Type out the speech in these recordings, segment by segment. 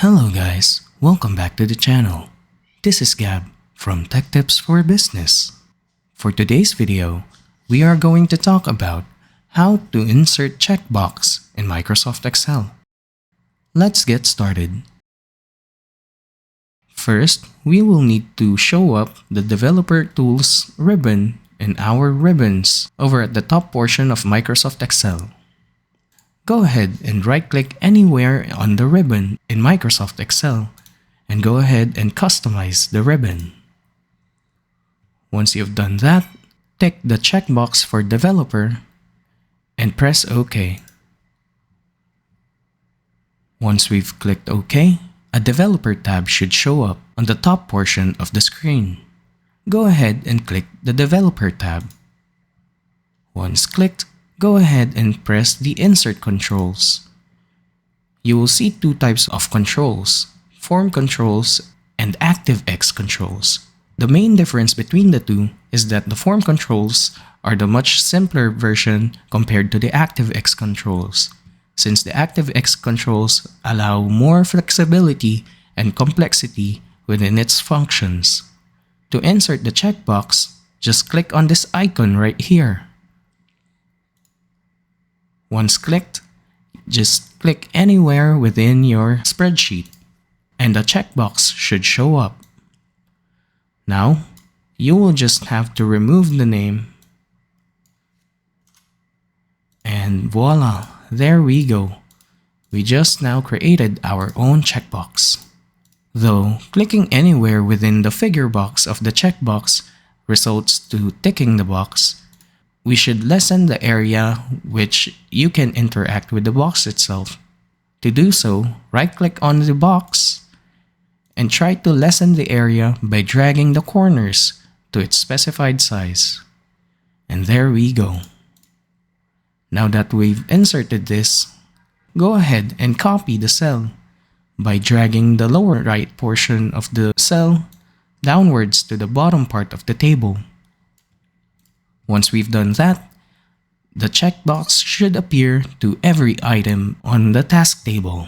Hello guys, welcome back to the channel. This is Gab from Tech Tips for Business. For today's video, we are going to talk about how to insert checkbox in Microsoft Excel. Let's get started. First, we will need to show up the Developer Tools ribbon in our ribbons over at the top portion of Microsoft Excel. Go ahead and right-click anywhere on the ribbon in Microsoft Excel and go ahead and customize the ribbon. Once you've done that, tick the checkbox for Developer and press OK. Once we've clicked OK, a Developer tab should show up on the top portion of the screen. Go ahead and click the Developer tab. Once clicked, go ahead and press the Insert controls. You will see two types of controls, Form controls and ActiveX controls. The main difference between the two is that the Form controls are the much simpler version compared to the ActiveX controls, since the ActiveX controls allow more flexibility and complexity within its functions. To insert the checkbox, just click on this icon right here. Once clicked, just click anywhere within your spreadsheet and a checkbox should show up. Now, you will just have to remove the name and voila, there we go. We just now created our own checkbox. Though, clicking anywhere within the figure box of the checkbox results to ticking the box, we should lessen the area which you can interact with the box itself. To do so, right-click on the box and try to lessen the area by dragging the corners to its specified size. And there we go. Now that we've inserted this, go ahead and copy the cell by dragging the lower right portion of the cell downwards to the bottom part of the table. Once we've done that, the checkbox should appear to every item on the task table.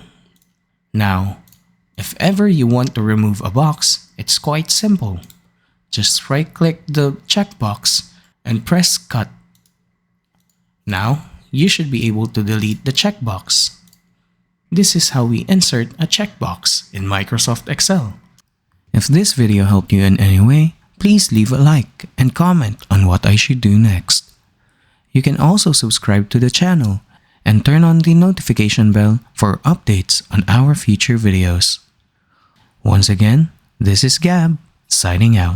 Now, if ever you want to remove a box, it's quite simple. Just right-click the checkbox and press Cut. Now, you should be able to delete the checkbox. This is how we insert a checkbox in Microsoft Excel. If this video helped you in any way, please leave a like and comment on what I should do next. You can also subscribe to the channel and turn on the notification bell for updates on our future videos. Once again, this is Gab, signing out.